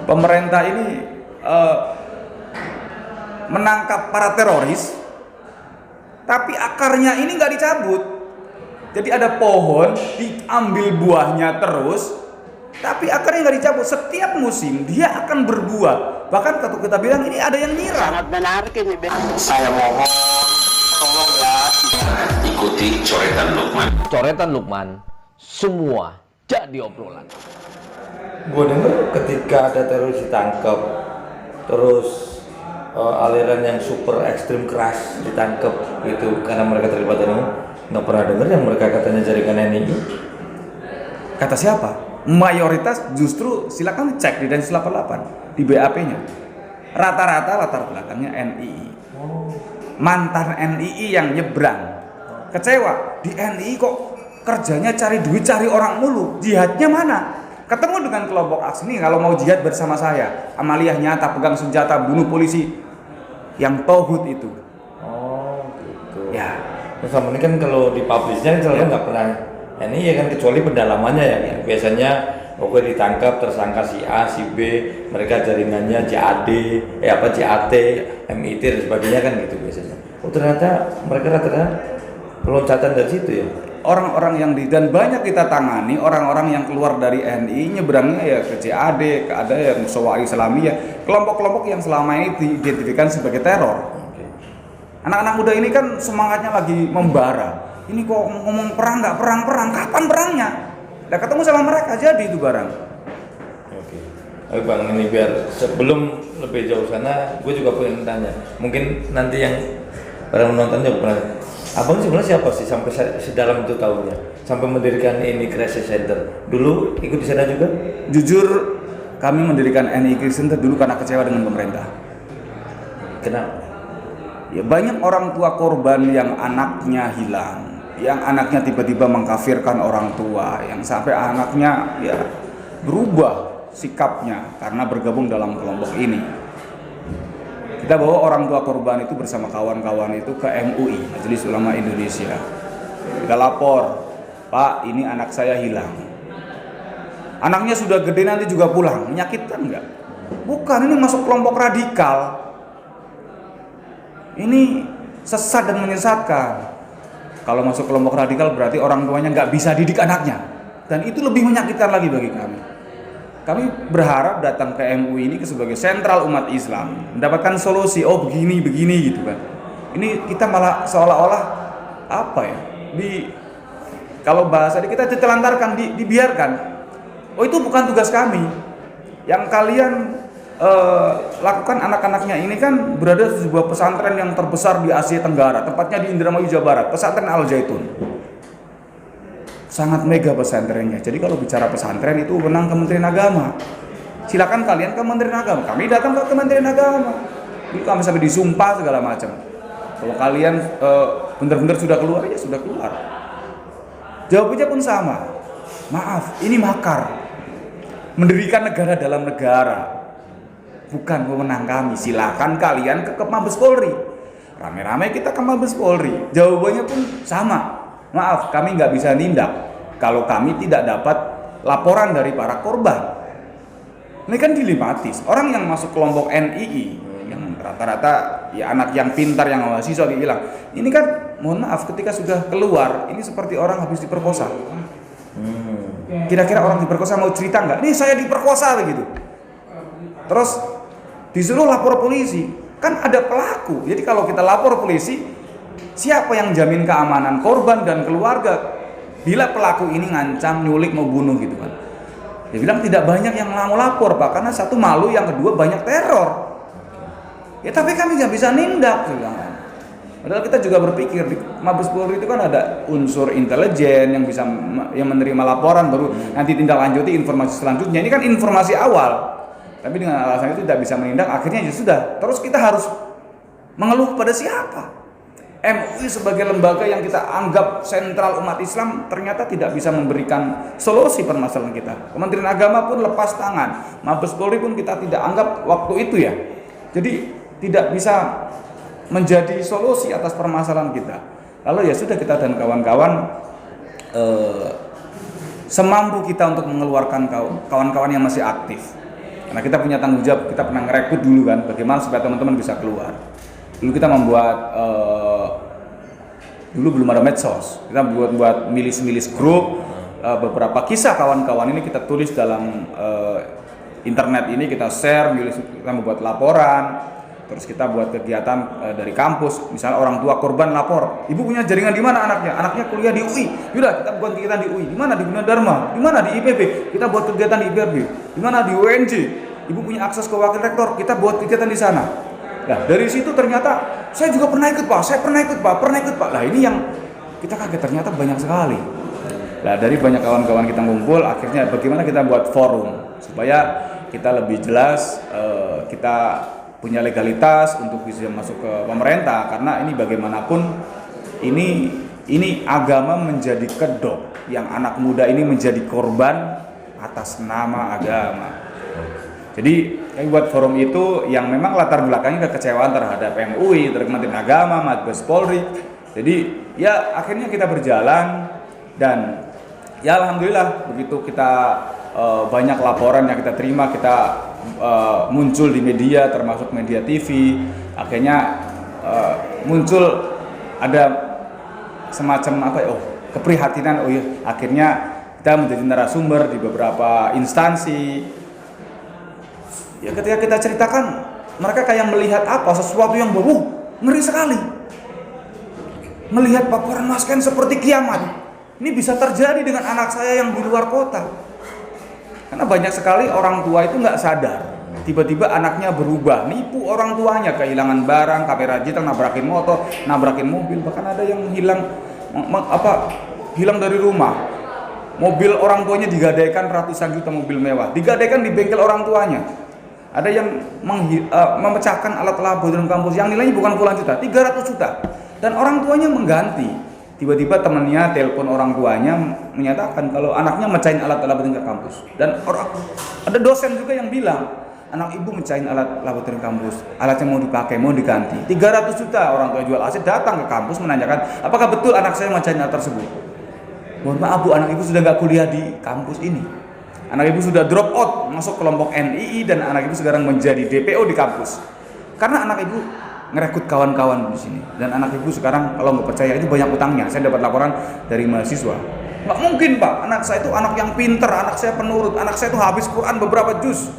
Pemerintah ini menangkap para teroris, tapi akarnya ini nggak dicabut. Jadi ada pohon diambil buahnya terus, tapi akarnya nggak dicabut. Setiap musim dia akan berbuah. Bahkan kalau kita bilang ini ada yang nyiram. Sangat menarik ini. Saya mohon tolong ya ikuti coretan Lukman. Coretan Lukman, semua jadi obrolan. Gue denger ketika ada teroris ditangkap, terus aliran yang super ekstrim keras ditangkap gitu karena mereka terlibat ini, nggak pernah denger yang mereka katanya jaringan NII. Kata siapa? Mayoritas justru silakan cek di Densus 88 di BAP-nya. Rata-rata latar belakangnya NII. Mantan NII yang nyebrang. Kecewa, di NII kok kerjanya cari duit, cari orang mulu. Jihadnya mana? Ketemu dengan kelompok aksi ini, kalau mau jihad bersama saya, amaliyah nyata, pegang senjata, bunuh polisi yang tauhid itu. Oh gitu. Ya. Terus sama ini kan kalau di publishnya selalu nggak pernah NII ya kan, kecuali pendalamannya ya. Biasanya oke ditangkap tersangka si A, si B, mereka jaringannya JAD, JAT, MIT dan sebagainya kan gitu biasanya. Oh ternyata mereka rata-rata loncatan dari situ ya. Orang-orang yang dan banyak kita tangani orang-orang yang keluar dari NII nyebrangnya ya ke JAD, ke ada yang Musawa Islamiyah, kelompok-kelompok yang selama ini diidentifikasikan sebagai teror. Anak-anak muda ini kan semangatnya lagi membara. Ini kok ngomong perang nggak perang, kapan perangnya? Udah ketemu sama mereka jadi itu barang. Oke. Oke Bang, ini biar sebelum lebih jauh sana, gue juga pengen tanya. Mungkin nanti yang para menonton juga pernah. Abang sebenarnya siapa sih sampai sedalam itu tahunya? Sampai mendirikan ini Crisis Center. Dulu ikut di sana juga? Jujur, kami mendirikan NII Crisis Center dulu karena kecewa dengan pemerintah. Kenapa? Ya banyak orang tua korban yang anaknya hilang, yang anaknya tiba-tiba mengkafirkan orang tua, yang sampai anaknya ya berubah sikapnya karena bergabung dalam kelompok ini. Kita bawa orang tua korban itu bersama kawan-kawan itu ke MUI, Majelis Ulama Indonesia. Kita lapor, Pak, ini anak saya hilang. Anaknya sudah gede nanti juga pulang, menyakitkan nggak? Bukan, ini masuk kelompok radikal. Ini sesat dan menyesatkan. Kalau masuk kelompok radikal berarti orang tuanya nggak bisa didik anaknya. Dan itu lebih menyakitkan lagi bagi kami. Kami berharap datang ke MUI ini sebagai sentral umat Islam, mendapatkan solusi, oh begini gitu kan. Ini kita malah seolah-olah apa ya? Kalau bahasa kita ditelantarkan, dibiarkan. Oh itu bukan tugas kami. Yang kalian lakukan anak-anaknya ini kan berada di sebuah pesantren yang terbesar di Asia Tenggara, tempatnya di Indramayu Jawa Barat, pesantren Al Zaitun. Sangat mega pesantrennya. Jadi kalau bicara pesantren itu menang Kementerian Agama. Silakan kalian ke Kementerian Agama. Kami datang ke Kementerian Agama. Ini kami sampai disumpah segala macam. Kalau kalian benar-benar sudah keluar, ya sudah keluar. Jawabannya pun sama. Maaf, ini makar. Mendirikan negara dalam negara. Bukan wewenang kami. Silakan kalian ke Mabes Polri. Rame-rame kita ke Mabes Polri. Jawabannya pun sama. Maaf, kami nggak bisa nindak kalau kami tidak dapat laporan dari para korban. Ini kan dilematis. Orang yang masuk kelompok NII, yang rata-rata ya anak yang pintar, yang mahasiswa bilang, ini kan mohon maaf ketika sudah keluar, ini seperti orang habis diperkosa. Kira-kira orang diperkosa mau cerita nggak? Nih saya diperkosa begitu. Terus disuruh lapor polisi. Kan ada pelaku. Jadi kalau kita lapor polisi, siapa yang jamin keamanan korban dan keluarga bila pelaku ini ngancam, nyulik, mau bunuh gitu kan. Dia bilang tidak banyak yang mau lapor Pak, karena satu malu, yang kedua banyak teror. Ya tapi kami nggak bisa nindak gitu kan. Padahal kita juga berpikir di Mabes Polri itu kan ada unsur intelijen yang bisa yang menerima laporan baru nanti tindak lanjuti informasi selanjutnya. Ini kan informasi awal. Tapi dengan alasan itu tidak bisa menindak, akhirnya ya sudah. Terus kita harus mengeluh kepada siapa? MUI sebagai lembaga yang kita anggap sentral umat Islam ternyata tidak bisa memberikan solusi permasalahan kita. Kementerian Agama pun lepas tangan, Mabes Polri pun kita tidak anggap waktu itu ya. Jadi tidak bisa menjadi solusi atas permasalahan kita. Lalu ya sudah, kita dan kawan-kawan semampu kita untuk mengeluarkan kawan-kawan yang masih aktif. Karena kita punya tanggung jawab, kita pernah ngerekrut dulu kan, bagaimana supaya teman-teman bisa keluar. Dulu kita membuat, dulu belum ada medsos, kita buat milis-milis grup, beberapa kisah kawan-kawan ini kita tulis dalam internet ini, kita share, kita membuat laporan, terus kita buat kegiatan dari kampus, misalnya orang tua korban lapor, ibu punya jaringan di mana anaknya? Anaknya kuliah di UI, yaudah kita buat kegiatan di UI, di mana di Gunadarma, di mana di IPB, kita buat kegiatan di IPB, di mana di UNJ, ibu punya akses ke wakil rektor, kita buat kegiatan di sana. Nah dari situ ternyata saya juga pernah ikut pak, pernah ikut pak. Nah ini yang kita kaget, ternyata banyak sekali. Nah dari banyak kawan-kawan kita ngumpul, akhirnya bagaimana kita buat forum supaya kita lebih jelas, kita punya legalitas untuk bisa masuk ke pemerintah, karena ini bagaimanapun ini agama menjadi kedok yang anak muda ini menjadi korban atas nama agama. Jadi buat forum itu yang memang latar belakangnya kekecewaan terhadap MUI, terhadap Kementerian Agama, Mabes Polri. Jadi ya akhirnya kita berjalan dan ya alhamdulillah begitu kita banyak laporan yang kita terima, kita muncul di media termasuk media TV, akhirnya muncul ada semacam keprihatinan, akhirnya kita menjadi narasumber di beberapa instansi. Ya ketika kita ceritakan, mereka kayak melihat sesuatu yang ngeri sekali, melihat paparan masken seperti kiamat. Ini bisa terjadi dengan anak saya yang di luar kota. Karena banyak sekali orang tua itu nggak sadar, tiba-tiba anaknya berubah, nipu orang tuanya, kehilangan barang, kamera digital, nabrakin motor, nabrakin mobil, bahkan ada yang hilang dari rumah. Mobil orang tuanya digadaikan ratusan juta, mobil mewah, digadaikan di bengkel orang tuanya. Ada yang memecahkan alat laboratorium kampus yang nilainya bukan puluhan juta, 300 juta, dan orang tuanya mengganti. Tiba-tiba temannya telepon orang tuanya menyatakan kalau anaknya mecahin alat laboratorium kampus. Dan ada dosen juga yang bilang, anak ibu mecahin alat laboratorium kampus, alatnya mau dipakai, mau diganti. 300 juta orang tua jual aset datang ke kampus menanyakan, apakah betul anak saya mecahin alat tersebut? Mohon maaf bu, anak ibu sudah gak kuliah di kampus ini. Anak ibu sudah drop out, masuk kelompok NII, dan anak ibu sekarang menjadi DPO di kampus. Karena anak ibu ngerekrut kawan-kawan di sini, dan anak ibu sekarang kalau nggak percaya itu banyak utangnya. Saya dapat laporan dari mahasiswa, nggak mungkin pak, anak saya itu anak yang pinter, anak saya penurut, anak saya itu habis Quran beberapa juz,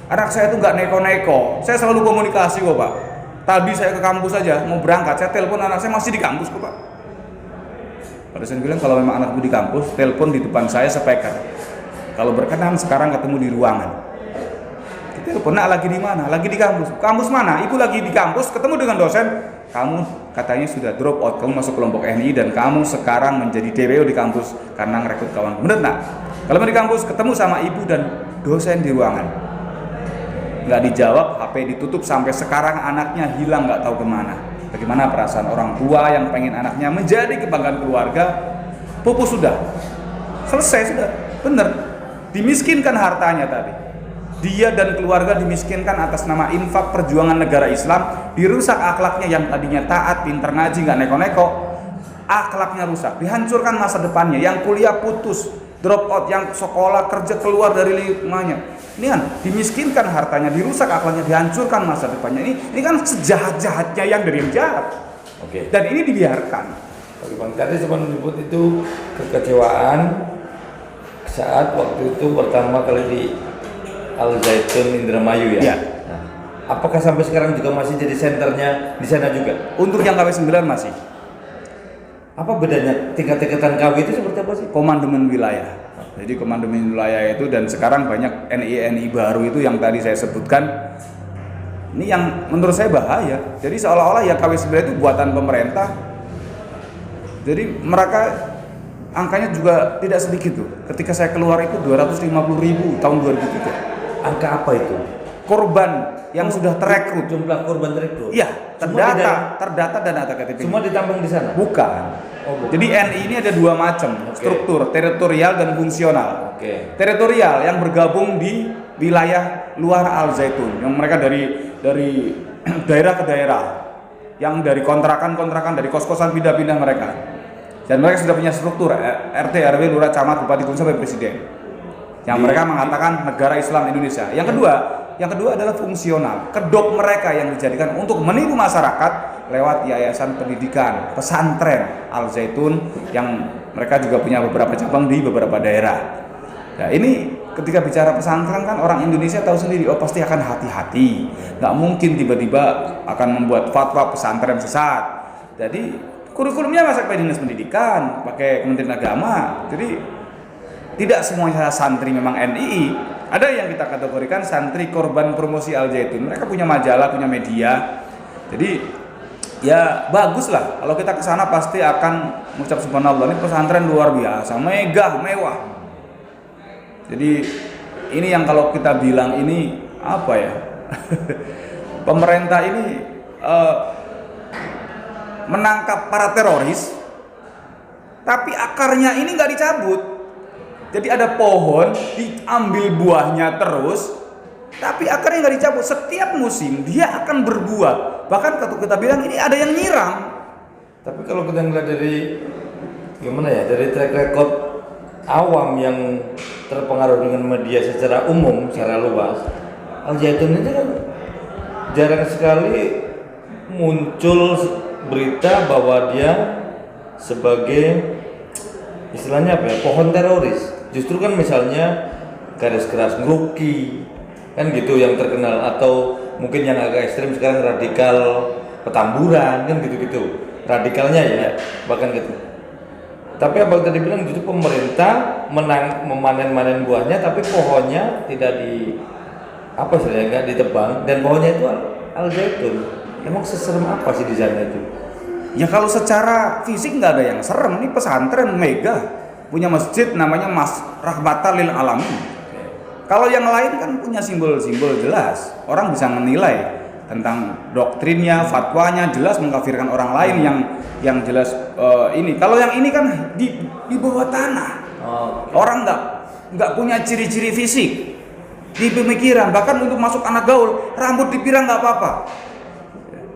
anak saya itu nggak neko-neko. Saya selalu komunikasi kok pak. Tadi saya ke kampus saja mau berangkat, saya telepon anak saya masih di kampus kok pak. Pada saya bilang kalau memang anakku di kampus, telepon di depan saya speaker. Kalau berkenan sekarang ketemu di ruangan. Telepon, nak lagi di mana? Lagi di kampus. Kampus mana? Ibu lagi di kampus, ketemu dengan dosen. Kamu katanya sudah drop out, kamu masuk kelompok NI dan kamu sekarang menjadi DPO di kampus karena ngerekrut kawan. Bener nak? Kalau di kampus ketemu sama ibu dan dosen di ruangan. Nggak dijawab, HP ditutup, sampai sekarang anaknya hilang nggak tahu kemana. Bagaimana perasaan orang tua yang pengen anaknya menjadi kebanggaan keluarga? Pupus sudah, selesai sudah, bener. Dimiskinkan hartanya tadi. Dia dan keluarga dimiskinkan atas nama infak perjuangan negara Islam, dirusak akhlaknya yang tadinya taat, pinter ngaji, nggak neko-neko, akhlaknya rusak, dihancurkan masa depannya, yang kuliah putus, drop out, yang sekolah kerja keluar dari lingkungannya. Ini kan dimiskinkan hartanya, dirusak akhlaknya, dihancurkan masa depannya. Ini kan sejahat-jahatnya yang dari yang jahat. Oke. Dan ini dibiarkan. Oke bang, tadi cuma menyebut itu kekecewaan saat waktu itu pertama kali di Al Zaitun Indramayu ya. Nah, apakah sampai sekarang juga masih jadi senternya di sana juga? Untuk yang KW9 masih. Apa bedanya tingkat-tingkatan KW itu seperti apa sih? Komandemen wilayah. Jadi komandemen wilayah itu, dan sekarang banyak NI baru itu yang tadi saya sebutkan. Ini yang menurut saya bahaya. Jadi seolah-olah yang KW9 itu buatan pemerintah. Jadi mereka angkanya juga tidak sedikit tuh. Ketika saya keluar itu 250.000 tahun 2003. Angka apa itu? Korban yang sudah terekrut. Jumlah korban terekrut? Iya, terdata dan data KTP. Semua ditampung di sana? Bukan. Jadi NI ini ada dua macam struktur, teritorial dan fungsional. Teritorial yang bergabung di wilayah luar Al Zaitun, yang mereka dari daerah ke daerah, yang dari kontrakan dari kos-kosan pindah-pindah mereka. Dan mereka sudah punya struktur RT, RW, lurah, camat, bupati, gubernur sampai presiden. Yang mereka mengatakan negara Islam Indonesia. Yang kedua adalah fungsional. Kedok mereka yang dijadikan untuk menipu masyarakat lewat yayasan pendidikan, pesantren Al Zaitun yang mereka juga punya beberapa cabang di beberapa daerah. Nah, ini ketika bicara pesantren kan orang Indonesia tahu sendiri, oh pasti akan hati-hati. Nggak mungkin tiba-tiba akan membuat fatwa pesantren sesat. Jadi kurikulumnya masuk pakai dinas pendidikan, pakai Kementerian Agama. Jadi tidak semuanya santri memang NII. Ada yang kita kategorikan santri korban promosi Al Zaitun. Mereka punya majalah, punya media. Jadi ya bagus lah. Kalau kita ke sana pasti akan mengucap subhanallah, ini pesantren luar biasa, megah, mewah. Jadi ini yang kalau kita bilang ini apa ya? Pemerintah ini menangkap para teroris, tapi akarnya ini nggak dicabut. Jadi ada pohon diambil buahnya terus, tapi akarnya nggak dicabut. Setiap musim dia akan berbuah. Bahkan kalau kita bilang ini ada yang nyiram. Tapi kalau kita ngeliat dari gimana ya, dari track record awam yang terpengaruh dengan media secara umum, secara luas, Al Zaitun itu kan jarang sekali muncul berita bahwa dia sebagai istilahnya apa ya, pohon teroris. Justru kan misalnya garis keras Ngeruki kan gitu yang terkenal, atau mungkin yang agak ekstrim sekarang radikal Petamburan kan gitu-gitu radikalnya ya, bahkan gitu. Tapi apa tadi bilang justru pemerintah memanen buahnya, tapi pohonnya tidak di apa istilahnya, nggak ditebang, dan pohonnya itu Al Zaitun. Emang seserem apa sih di sana itu? Ya kalau secara fisik nggak ada yang serem. Ini pesantren megah, punya masjid namanya Mas Rahmatan lil Alamin. Kalau yang lain kan punya simbol-simbol jelas, orang bisa menilai tentang doktrinnya, fatwanya, jelas mengkafirkan orang lain yang jelas ini. Kalau yang ini kan di bawah tanah, orang nggak punya ciri-ciri fisik, di pemikiran, bahkan untuk masuk anak gaul rambut dipirang nggak apa-apa.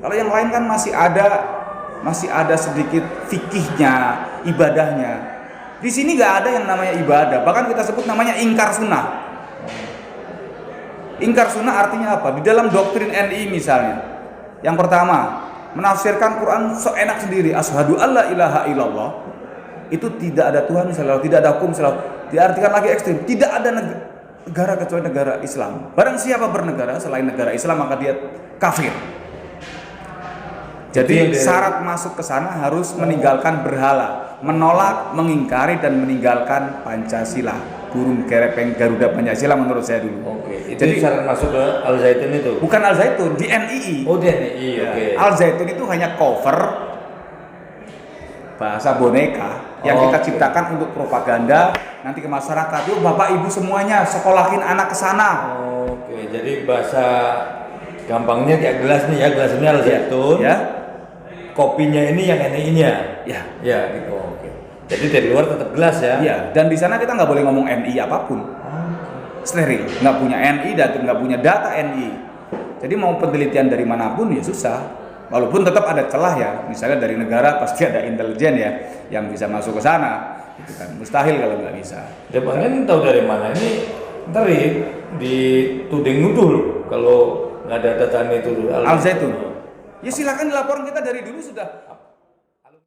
Kalau yang lain kan masih ada sedikit fikihnya, ibadahnya. Di sini nggak ada yang namanya ibadah, bahkan kita sebut namanya ingkar sunnah. Ingkar sunnah artinya apa? Di dalam doktrin NI misalnya, yang pertama menafsirkan Quran seenak sendiri, asyhadu alla ilaha illallah, itu tidak ada Tuhan misalnya, tidak ada hukum misalnya, diartikan lagi ekstrim, tidak ada negara kecuali negara Islam. Barang siapa bernegara selain negara Islam maka dia kafir. Jadi syarat masuk ke sana harus meninggalkan berhala, menolak, mengingkari dan meninggalkan Pancasila. Burung kerepeng Garuda Pancasila menurut saya dulu. Oke. Jadi syarat masuk ke Al Zaitun itu? Bukan Al Zaitun, di NII. Oh di NII, ya. Oke. Al Zaitun itu hanya cover bahasa boneka yang kita ciptakan untuk propaganda nanti ke masyarakat. Yuk bapak ibu semuanya sekolahin anak ke sana. Oke. Jadi bahasa gampangnya kayak gelas nih ya, gelas ini Al Zaitun. Ya. Kopinya ini yang NII-nya. Ya. Ya gitu. Oke. Jadi dari luar tetap gelas ya. Iya, dan di sana kita nggak boleh ngomong NI apapun. Steril, nggak punya NI dan nggak punya data NI. Jadi mau penelitian dari manapun ya susah. Walaupun tetap ada celah ya. Misalnya dari negara pasti ada intelijen ya yang bisa masuk ke sana. Itu kan mustahil kalau nggak bisa. Ya Bang tahu dari mana ini? Ntar dituding nuduh kalau nggak ada data itu Al Zaitun. Ya silakan dilaporin, kita dari dulu sudah